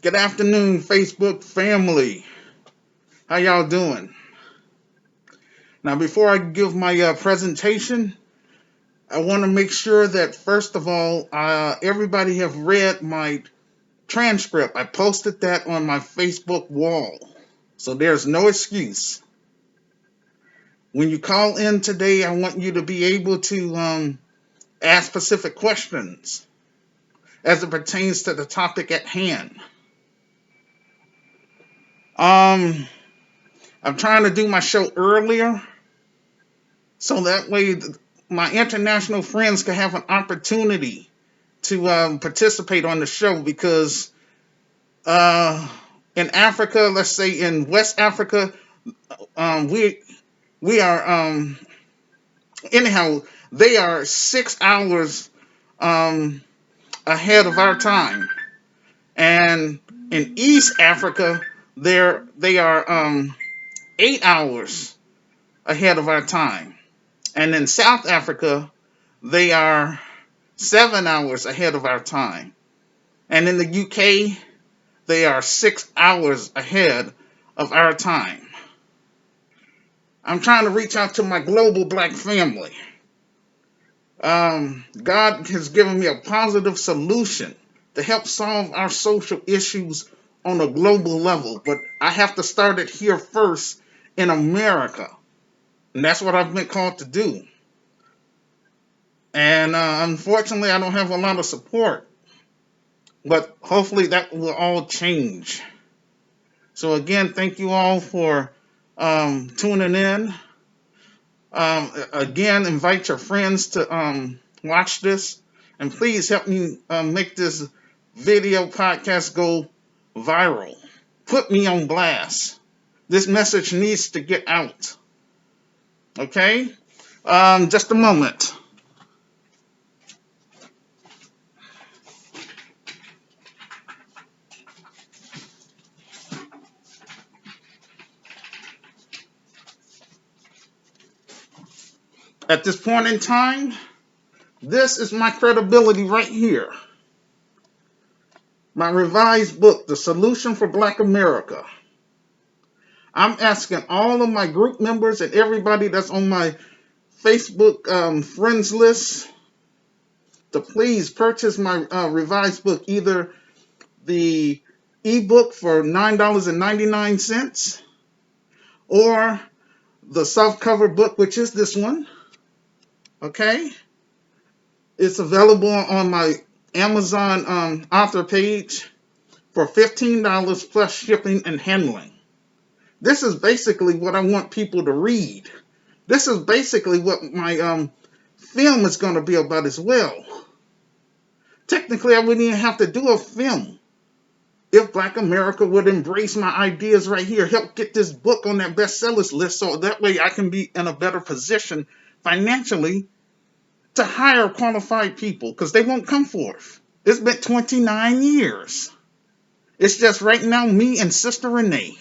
Good afternoon, Facebook family. How y'all doing? Now, before I give my presentation, I want to make sure that first of all, everybody have read my transcript. I posted that on my Facebook wall, so there's no excuse. When you call in today, I want you to be able to ask specific questions as it pertains to the topic at hand. I'm trying to do my show earlier so that way my international friends can have an opportunity to participate on the show because uh, in Africa, let's say in West Africa, we are anyhow they are 6 hours um, ahead of our time, and in East Africa they are 8 hours ahead of our time, and in South Africa they are 7 hours ahead of our time. And in the UK, they are 6 hours ahead of our time. I'm trying to reach out to my global black family. God has given me a positive solution to help solve our social issues on a global level, but I have to start it here first in America. And that's what I've been called to do. And unfortunately, I don't have a lot of support. But hopefully that will all change. So again, thank you all for tuning in. Again, invite your friends to watch this, and please help me make this video podcast go viral. Put me on blast. This message needs to get out. Okay? Just a moment. At this point in time, this is my credibility right here. My revised book, The Solution for Black America. I'm asking all of my group members and everybody that's on my Facebook friends list to please purchase my revised book, either the ebook for $9.99 or the softcover book, which is this one. Okay? It's available on my Amazon author page for $15 plus shipping and handling. This is basically what I want people to read. This is basically what my film is going to be about as well. Technically, I wouldn't even have to do a film if Black America would embrace my ideas right here, help get this book on that bestsellers list so that way I can be in a better position financially to hire qualified people because they won't come forth. It's been 29 years. It's just right now me and Sister Renee.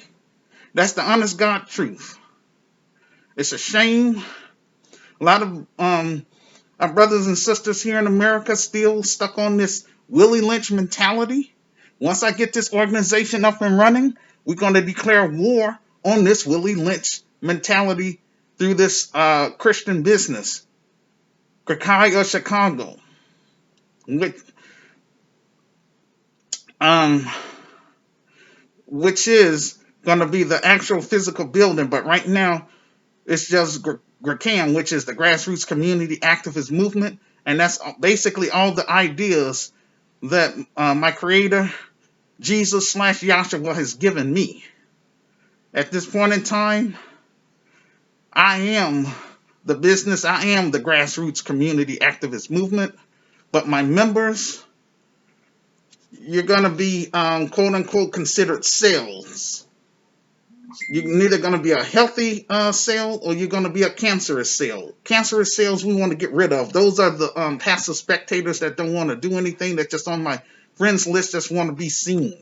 That's the honest God truth. It's a shame. A lot of our brothers and sisters here in America still stuck on this Willie Lynch mentality. Once I get this organization up and running, we're going to declare war on this Willie Lynch mentality through this Christian business, Krakai of Chicago, which is going to be the actual physical building. But right now, it's just GRACAM, which is the Grassroots Community Activist Movement. And that's basically all the ideas that my creator, Jesus / Yahshua, has given me. At this point in time, I am the business, I am the Grassroots Community Activist Movement. But my members, you're going to be, quote unquote, considered cells. You're either going to be a healthy cell or you're going to be a cancerous cell. Cancerous cells we want to get rid of. Those are the passive spectators that don't want to do anything. That's just on my friends list, just want to be seen.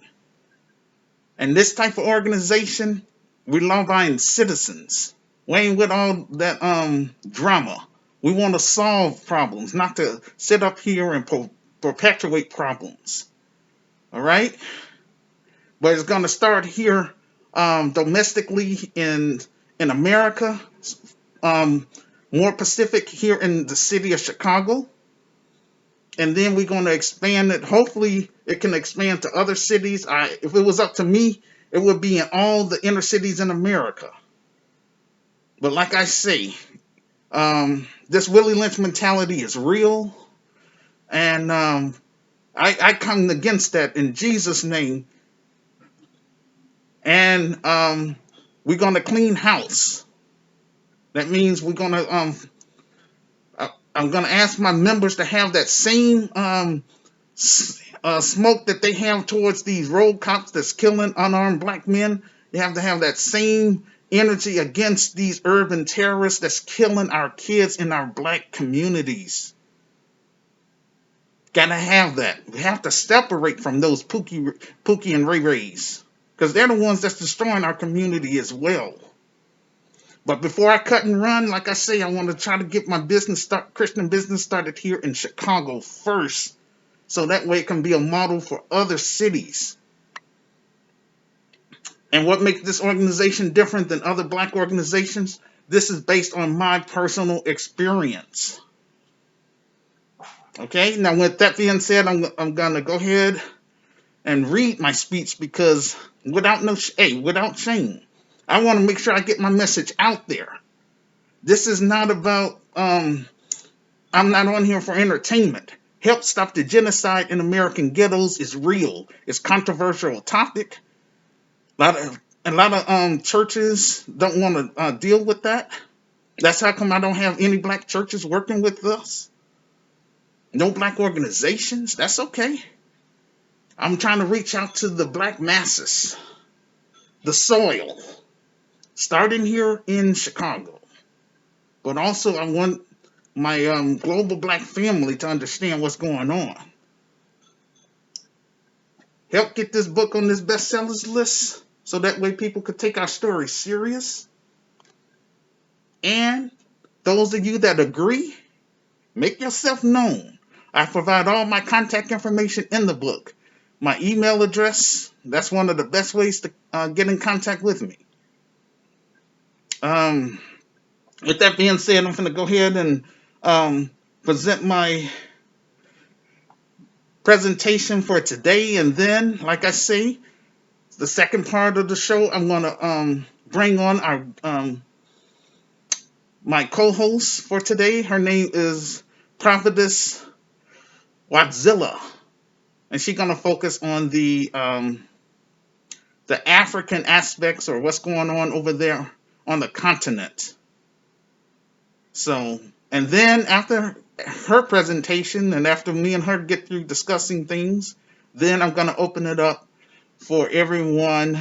And this type of organization, we're law-abiding citizens. We ain't with all that drama. We want to solve problems, not to sit up here and perpetuate problems. All right? but it's going to start here domestically in America, um, more Pacific here in the city of Chicago. And then we're going to expand it. Hopefully, it can expand to other cities. If it was up to me, it would be in all the inner cities in America. But like I say, this Willie Lynch mentality is real. And I come against that in Jesus' name. And we're going to clean house. That means we're going to, I'm going to ask my members to have that same smoke that they have towards these road cops that's killing unarmed black men. You have to have that same energy against these urban terrorists that's killing our kids in our black communities. Gotta have that. We have to separate from those Pookie and Ray Rays, because they're the ones that's destroying our community as well. But before I cut and run, like I say, I want to try to get my Christian business started here in Chicago first, so that way it can be a model for other cities. And what makes this organization different than other black organizations? This is based on my personal experience. Okay, now with that being said, I'm going to go ahead and read my speech, because without shame, I want to make sure I get my message out there. This is not about, I'm not on here for entertainment. Help stop the genocide in American ghettos is real. It's a controversial topic. A lot of churches don't want to deal with that. That's how come I don't have any black churches working with us. No black organizations. That's okay. I'm trying to reach out to the black masses, the soil, starting here in Chicago. But also I want my global black family to understand what's going on. Help get this book on this bestsellers list, so that way people could take our story serious. And those of you that agree, make yourself known. I provide all my contact information in the book. My email address, that's one of the best ways to get in contact with me. With that being said, I'm going to go ahead and present my presentation for today. And then, like I say, the second part of the show, I'm going to bring on our my co-host for today. Her name is Prophetess Watzilla, and she's going to focus on the African aspects, or what's going on over there on the continent. So, and then after her presentation, and after me and her get through discussing things, then I'm going to open it up for everyone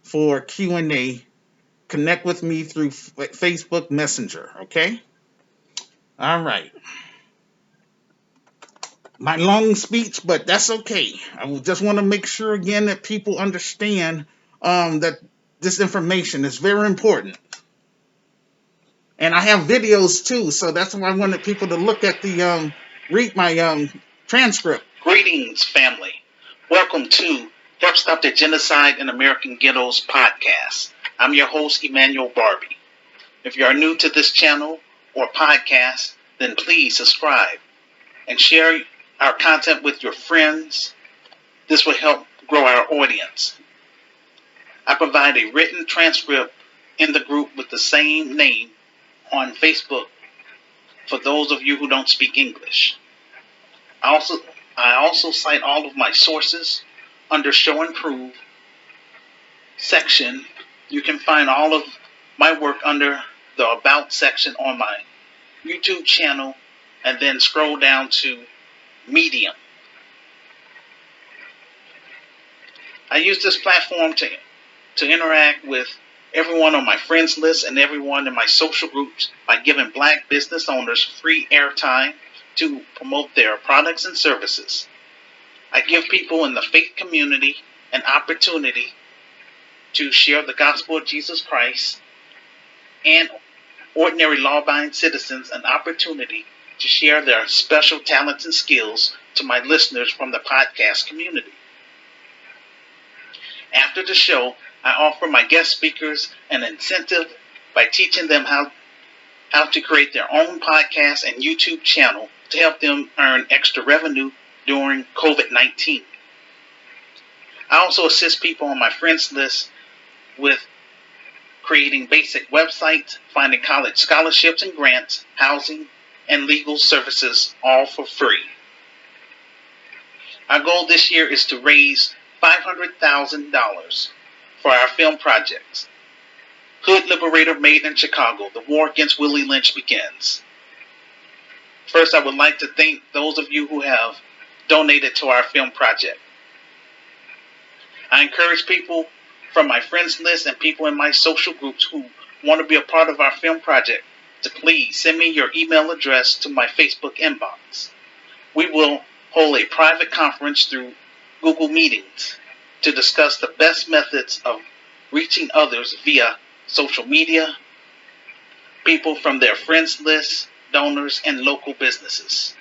for Q&A. Connect with me through Facebook Messenger, okay? All right. My long speech, but that's okay. I just want to make sure again that people understand that this information is very important. And I have videos too, so that's why I wanted people to look at the read my transcript. Greetings, family. Welcome to Help Stop the Genocide in American Ghettos podcast. I'm your host, Emmanuel Barbee. If you are new to this channel or podcast, then please subscribe and share our content with your friends. This will help grow our audience. I provide a written transcript in the group with the same name on Facebook for those of you who don't speak English. I also cite all of my sources under Show and Prove section. You can find all of my work under the About section on my YouTube channel, and then scroll down to Medium. I use this platform to interact with everyone on my friends list and everyone in my social groups by giving black business owners free airtime to promote their products and services. I give people in the faith community an opportunity to share the gospel of Jesus Christ, and ordinary law-abiding citizens an opportunity to share their special talents and skills to my listeners from the podcast community. After the show, I offer my guest speakers an incentive by teaching them how to create their own podcast and YouTube channel to help them earn extra revenue during COVID-19. I also assist people on my friends list with creating basic websites, finding college scholarships and grants, housing, and legal services, all for free. Our goal this year is to raise $500,000 for our film projects. Hood Liberator Made in Chicago, the war against Willie Lynch begins. First, I would like to thank those of you who have donated to our film project. I encourage people from my friends list and people in my social groups who want to be a part of our film project to please send me your email address to my Facebook inbox. We will hold a private conference through Google Meetings to discuss the best methods of reaching others via social media, people from their friends list, donors, and local businesses.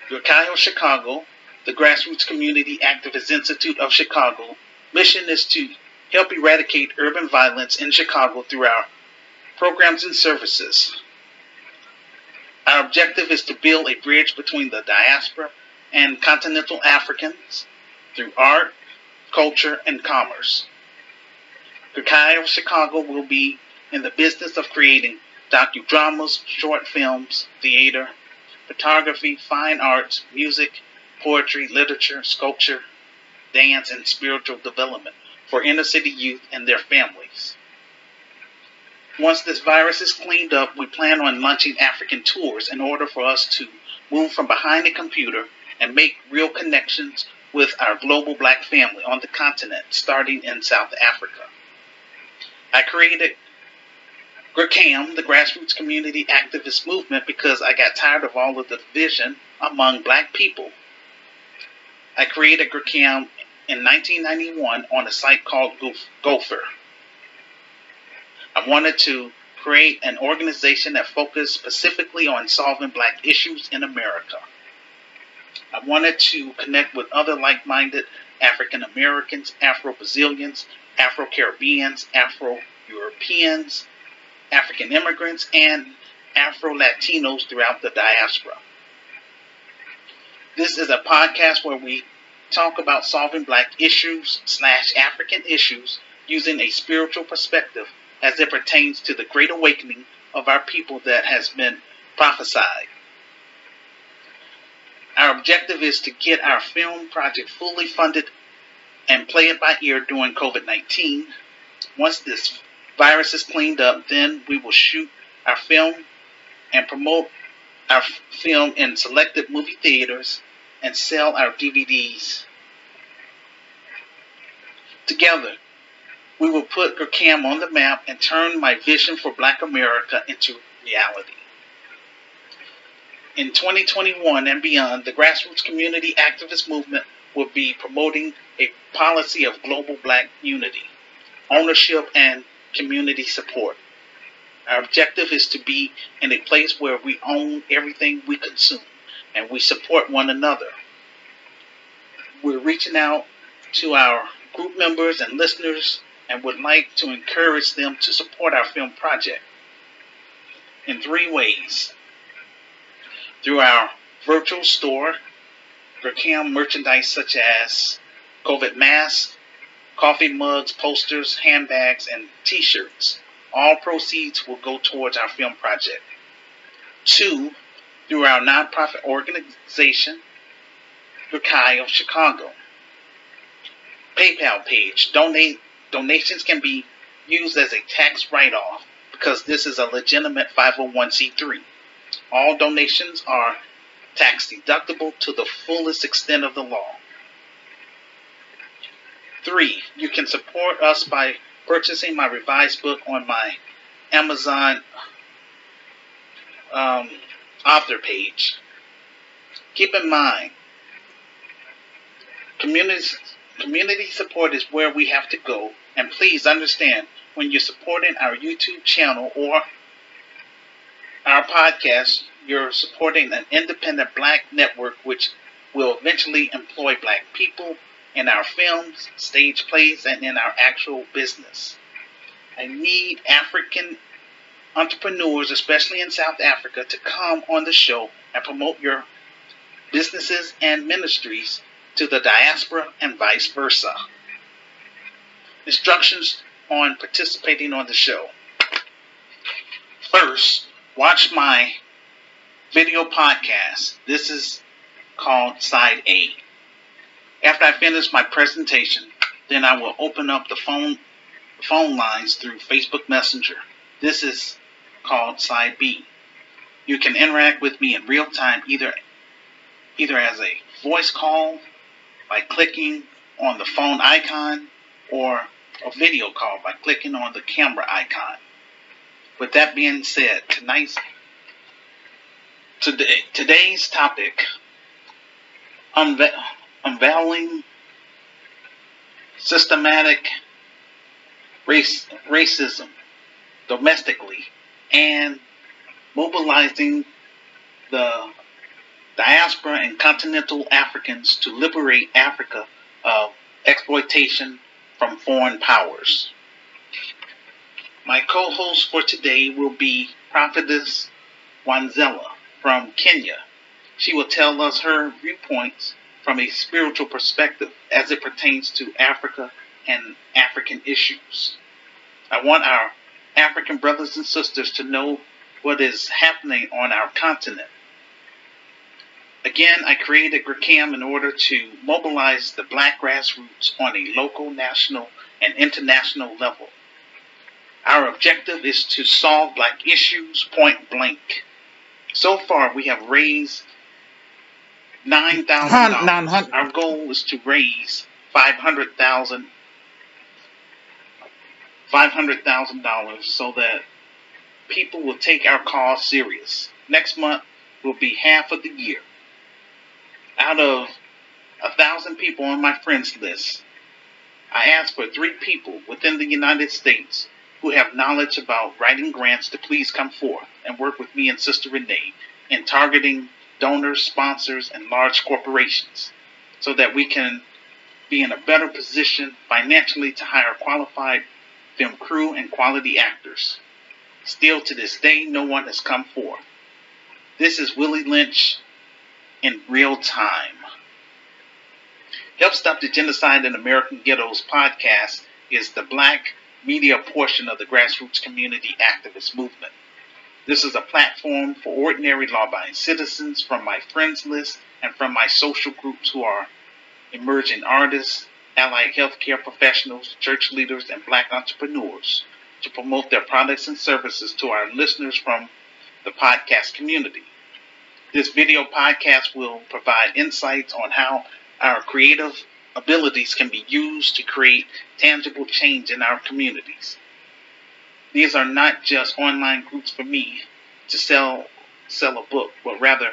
Ghettos Chicago, the Grassroots Community Activist Institute of Chicago, mission is to help eradicate urban violence in Chicago through our programs and services. Our objective is to build a bridge between the diaspora and continental Africans through art, culture, and commerce. Ghettos Chicago will be in the business of creating docudramas, short films, theater, photography, fine arts, music, poetry, literature, sculpture, dance, and spiritual development for inner city youth and their families. Once this virus is cleaned up, we plan on launching African tours in order for us to move from behind the computer and make real connections with our global black family on the continent, starting in South Africa. I created GRCAM, the Grassroots Community Activist Movement, because I got tired of all of the division among black people. I created GRCAM in 1991 on a site called Gopher. I wanted to create an organization that focused specifically on solving black issues in America. I wanted to connect with other like-minded African Americans, Afro-Brazilians, Afro-Caribbeans, Afro-Europeans, African immigrants, and Afro-Latinos throughout the diaspora. This is a podcast where we talk about solving black issues / African issues using a spiritual perspective as it pertains to the great awakening of our people that has been prophesied. Our objective is to get our film project fully funded and play it by ear during COVID-19. Once this virus is cleaned up, then we will shoot our film and promote our film in selected movie theaters and sell our DVDs. Together, we will put GRCAM on the map and turn my vision for Black America into reality. In 2021 and beyond, the Grassroots Community Activist Movement will be promoting a policy of global black unity, ownership, and community support. Our objective is to be in a place where we own everything we consume and we support one another. We're reaching out to our group members and listeners and would like to encourage them to support our film project in 3 ways. Through our virtual store, GRCAM merchandise such as COVID masks, coffee mugs, posters, handbags, and t-shirts. All proceeds will go towards our film project. 2, through our nonprofit organization, Ghettos Chicago. PayPal page. Donations can be used as a tax write-off because this is a legitimate 501c3. All donations are tax deductible to the fullest extent of the law. 3, you can support us by purchasing my revised book on my Amazon author page. Keep in mind, community support is where we have to go, and please understand, when you're supporting our YouTube channel or our podcast, you're supporting an independent black network which will eventually employ black people, in our films, stage plays, and in our actual business. I need African entrepreneurs, especially in South Africa, to come on the show and promote your businesses and ministries to the diaspora and vice versa. Instructions on participating on the show. First, watch my video podcast. This is called Side A. After I finish my presentation, then I will open up the phone lines through Facebook Messenger. This is called Side B. You can interact with me in real time either as a voice call by clicking on the phone icon or a video call by clicking on the camera icon. With that being said, today's topic, unveiling systematic racism domestically and mobilizing the diaspora and continental Africans to liberate Africa of exploitation from foreign powers. My co-host for today will be Prophetess Wanzela from Kenya. She will tell us her viewpoints from a spiritual perspective as it pertains to Africa and African issues. I want our African brothers and sisters to know what is happening on our continent. Again, I created GRACAM in order to mobilize the black grassroots on a local, national, and international level. Our objective is to solve black issues point blank. So far, we have raised $9,000. Our goal is to raise $500,000 so that people will take our cause serious. Next month will be half of the year. Out of 1,000 people on my friends list, I asked for 3 people within the United States who have knowledge about writing grants to please come forth and work with me and Sister Renee in targeting donors, sponsors, and large corporations so that we can be in a better position financially to hire qualified film crew and quality actors. Still to this day, no one has come forth. This is Willie Lynch in real time. Help Stop the Genocide in American Ghettos podcast is the black media portion of the grassroots community activist movement. This is a platform for ordinary law-abiding citizens from my friends list and from my social groups who are emerging artists, allied healthcare professionals, church leaders, and black entrepreneurs to promote their products and services to our listeners from the podcast community. This video podcast will provide insights on how our creative abilities can be used to create tangible change in our communities. These are not just online groups for me to sell a book, but rather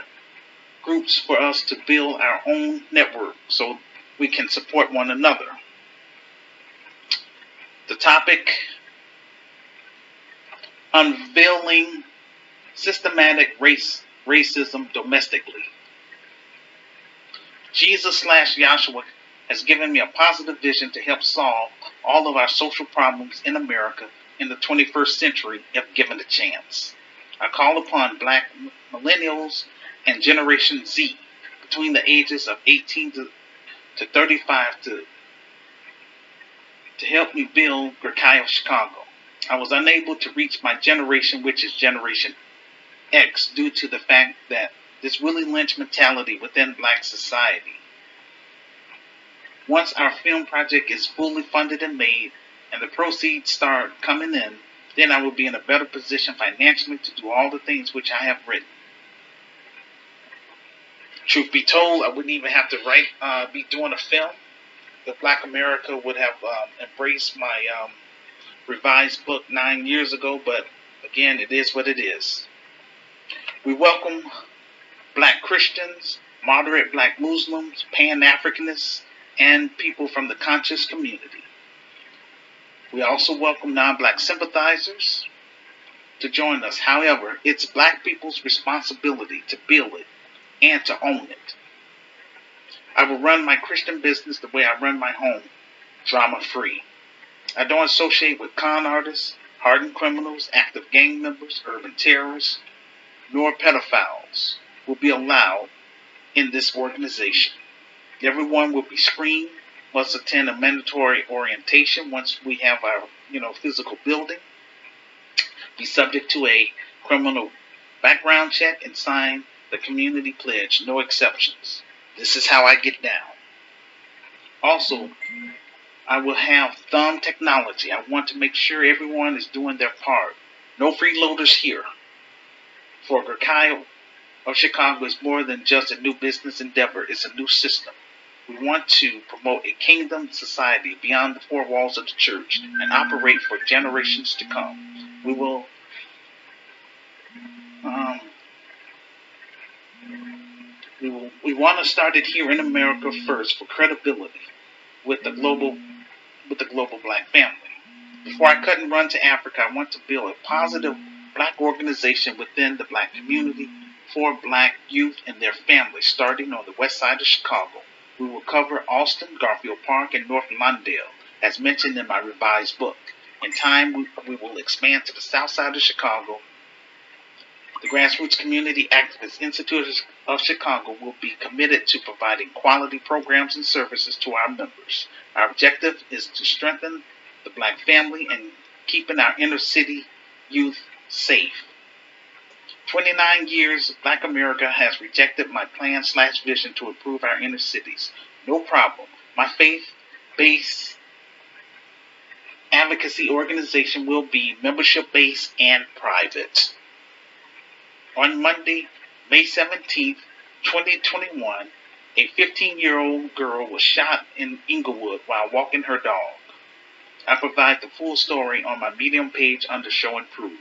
groups for us to build our own network so we can support one another. The topic, unveiling systematic racism domestically. Jesus/Yahshua has given me a positive vision to help solve all of our social problems in America in the 21st century if given a chance. I call upon black millennials and Generation Z between the ages of 18 to 35 to help me build GRACAM Chicago. I was unable to reach my generation, which is Generation X, due to the fact that this Willie Lynch mentality within black society. Once our film project is fully funded and made and the proceeds start coming in, then I will be in a better position financially to do all the things which I have written. Truth be told, I wouldn't even have to be doing a film. The Black America would have embraced my revised book 9 years ago, but again, it is what it is. We welcome black Christians, moderate black Muslims, Pan-Africanists, and people from the conscious community. We also welcome non-black sympathizers to join us. However, it's black people's responsibility to build it and to own it. I will run my Christian business the way I run my home, drama-free. I don't associate with con artists, hardened criminals, active gang members, urban terrorists, nor pedophiles will be allowed in this organization. Everyone will be screened, must attend a mandatory orientation once we have our, physical building, be subject to a criminal background check, and sign the community pledge, no exceptions. This is how I get down. Also, I will have thumb technology. I want to make sure everyone is doing their part. No freeloaders here. For Ghettos of Chicago is more than just a new business endeavor. It's a new system. We want to promote a kingdom society beyond the four walls of the church and operate for generations to come. We will we want to start it here in America first for credibility with the global black family. Before I cut and run to Africa, I want to build a positive black organization within the black community for black youth and their families, starting on the west side of Chicago. We will cover Austin, Garfield Park, and North Lawndale, as mentioned in my revised book. In time, we will expand to the south side of Chicago. The Grassroots Community Activist Institute of Chicago will be committed to providing quality programs and services to our members. Our objective is to strengthen the black family and keeping our inner city youth safe. 29 years, Black America has rejected my plan/vision to improve our inner cities. No problem. My faith-based advocacy organization will be membership-based and private. On Monday, May 17th, 2021, a 15-year-old girl was shot in Inglewood while walking her dog. I provide the full story on my Medium page under Show and Prove.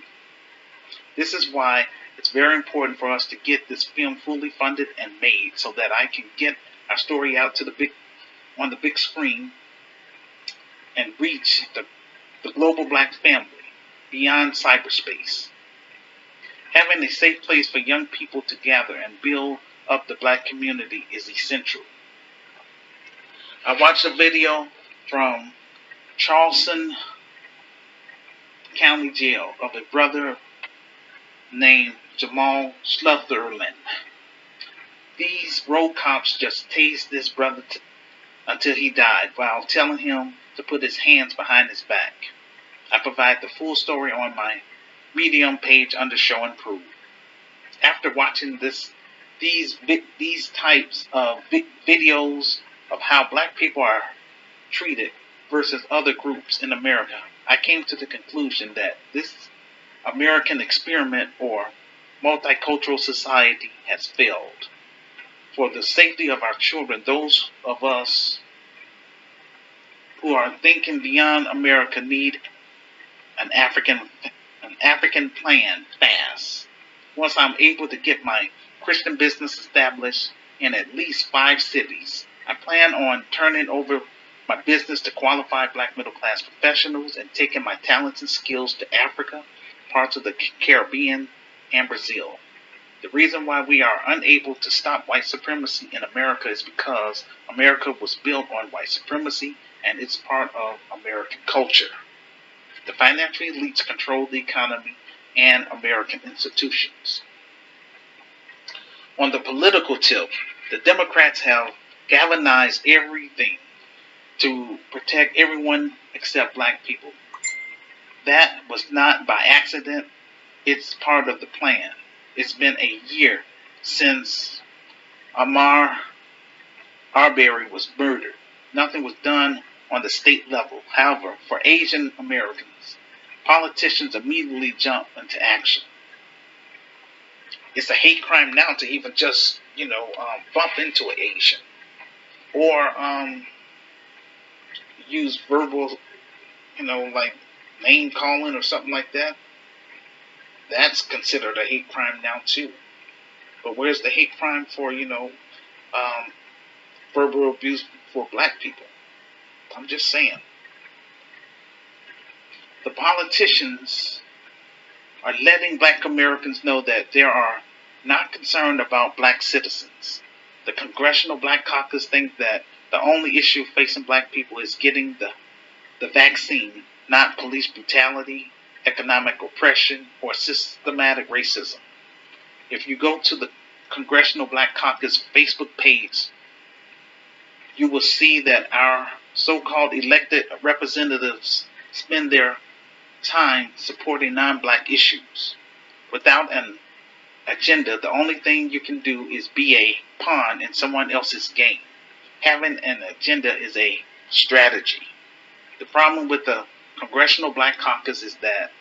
This is why it's very important for us to get this film fully funded and made so that I can get our story out to on the big screen and reach the global black family beyond cyberspace. Having a safe place for young people to gather and build up the black community is essential. I watched a video from Charleston County Jail of a brother named Jamal Slutherland. These road cops just tased this brother until he died while telling him to put his hands behind his back. I provide the full story on my Medium page under Show and Prove. After watching these types of videos of how black people are treated versus other groups in America, I came to the conclusion that this American experiment or multicultural society has failed. For the safety of our children, those of us who are thinking beyond America need an African plan fast. Once I'm able to get my Christian business established in at least 5 cities, I plan on turning over my business to qualified black middle class professionals and taking my talents and skills to Africa, parts of the Caribbean, and Brazil. The reason why we are unable to stop white supremacy in America is because America was built on white supremacy and it's part of American culture. The financial elites control the economy and American institutions. On the political tip, the Democrats have galvanized everything to protect everyone except black people. That was not by accident. It's part of the plan. It's been a year since Ahmaud Arbery was murdered. Nothing was done on the state level. However, for Asian Americans, politicians immediately jump into action. It's a hate crime now to even just, bump into an Asian or use verbal, like name calling or something like that. That's considered a hate crime now too. But where's the hate crime for, verbal abuse for black people? I'm just saying. The politicians are letting black Americans know that they are not concerned about black citizens. The Congressional Black Caucus think that the only issue facing black people is getting the vaccine, not police brutality, economic oppression, or systematic racism. If you go to the Congressional Black Caucus Facebook page, you will see that our so-called elected representatives spend their time supporting non-black issues. Without an agenda, the only thing you can do is be a pawn in someone else's game. Having an agenda is a strategy. The problem with the Congressional Black Caucus is that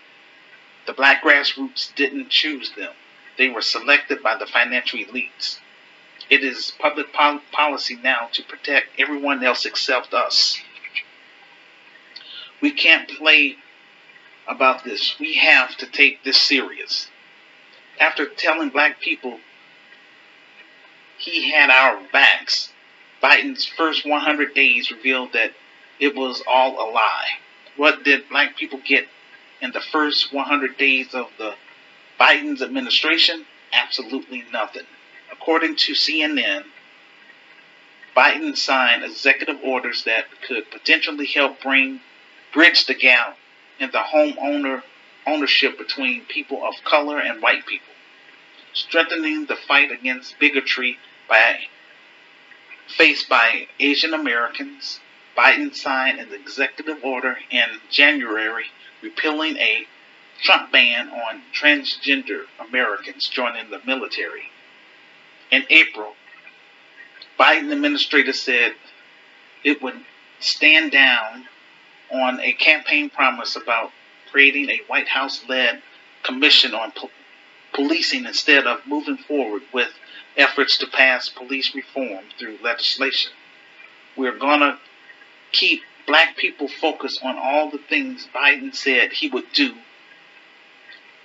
the black grassroots didn't choose them. They were selected by the financial elites. It is public policy now to protect everyone else except us. We can't play about this. We have to take this serious. After telling black people he had our backs, Biden's first 100 days revealed that it was all a lie. What did black people get in the first 100 days of the Biden's administration? Absolutely nothing. According to CNN, Biden signed executive orders that could potentially help bridge the gap in the ownership between people of color and white people, strengthening the fight against bigotry faced by Asian Americans. Biden signed an executive order in January repealing a Trump ban on transgender Americans joining the military. In April, Biden administrator said it would stand down on a campaign promise about creating a White House-led commission on policing instead of moving forward with efforts to pass police reform through legislation. We're going to keep black people focused on all the things Biden said he would do.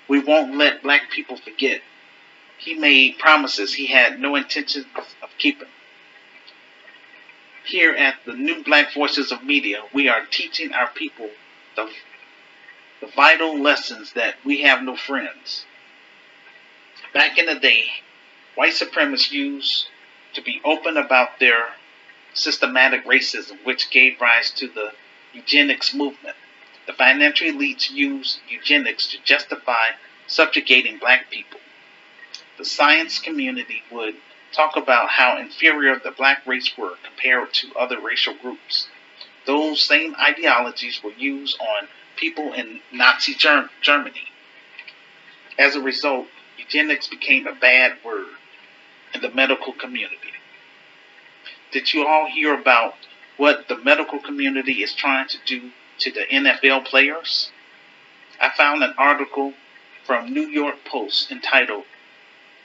We won't let black people forget. He made promises he had no intention of keeping. Here at the New Black Voices of Media, we are teaching our people the vital lessons that we have no friends. Back in the day, white supremacists used to be open about their systematic racism, which gave rise to the eugenics movement. The financial elites used eugenics to justify subjugating black people. The science community would talk about how inferior the black race were compared to other racial groups. Those same ideologies were used on people in Nazi Germany. As a result, eugenics became a bad word in the medical community. Did you all hear about what the medical community is trying to do to the NFL players? I found an article from New York Post entitled,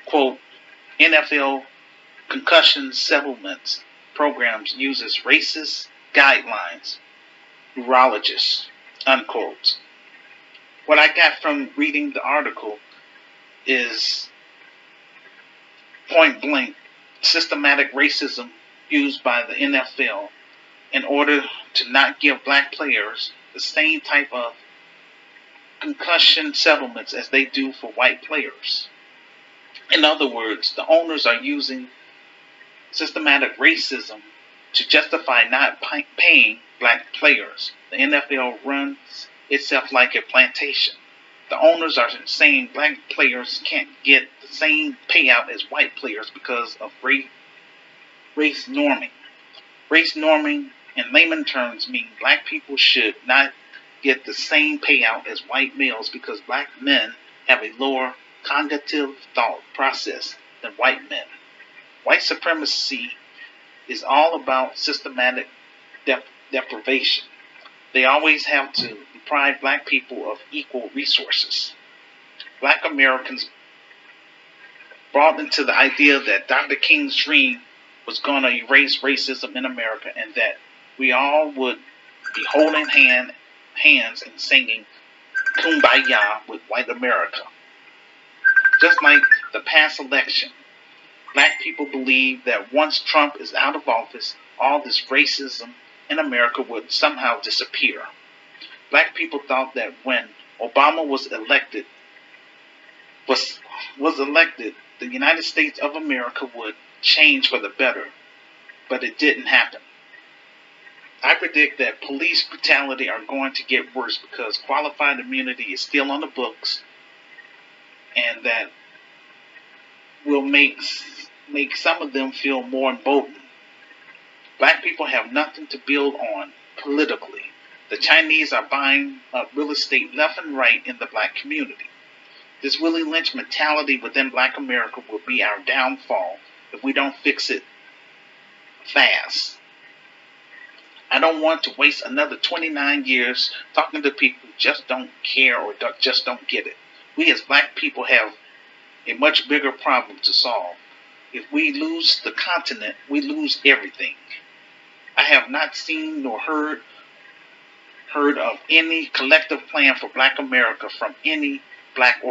quote, NFL concussion settlements programs uses racist guidelines, neurologists, unquote. What I got from reading the article is point blank systematic racism used by the NFL in order to not give black players the same type of concussion settlements as they do for white players. In other words, the owners are using systematic racism to justify not paying black players. The NFL runs itself like a plantation. The owners are saying black players can't get the same payout as white players because of race norming. Race norming, in layman terms, means black people should not get the same payout as white males because black men have a lower cognitive thought process than white men. White supremacy is all about systematic deprivation. They always have to deprive black people of equal resources. Black Americans brought into the idea that Dr. King's dream was going to erase racism in America and that we all would be holding hands and singing Kumbaya with white America. Just like the past election, black people believe that once Trump is out of office, all this racism in America would somehow disappear. Black people thought that when Obama was elected, the United States of America would change for the better, but it didn't happen. I predict that police brutality are going to get worse because qualified immunity is still on the books, and that will make some of them feel more emboldened. Black people have nothing to build on politically. The Chinese are buying up real estate left and right in the black community. This Willie Lynch mentality within Black America will be our downfall if we don't fix it fast. I don't want to waste another 29 years talking to people who just don't care or just don't get it. We as black people have a much bigger problem to solve. If we lose the continent, we lose everything. I have not seen nor heard of any collective plan for Black America from any black organization.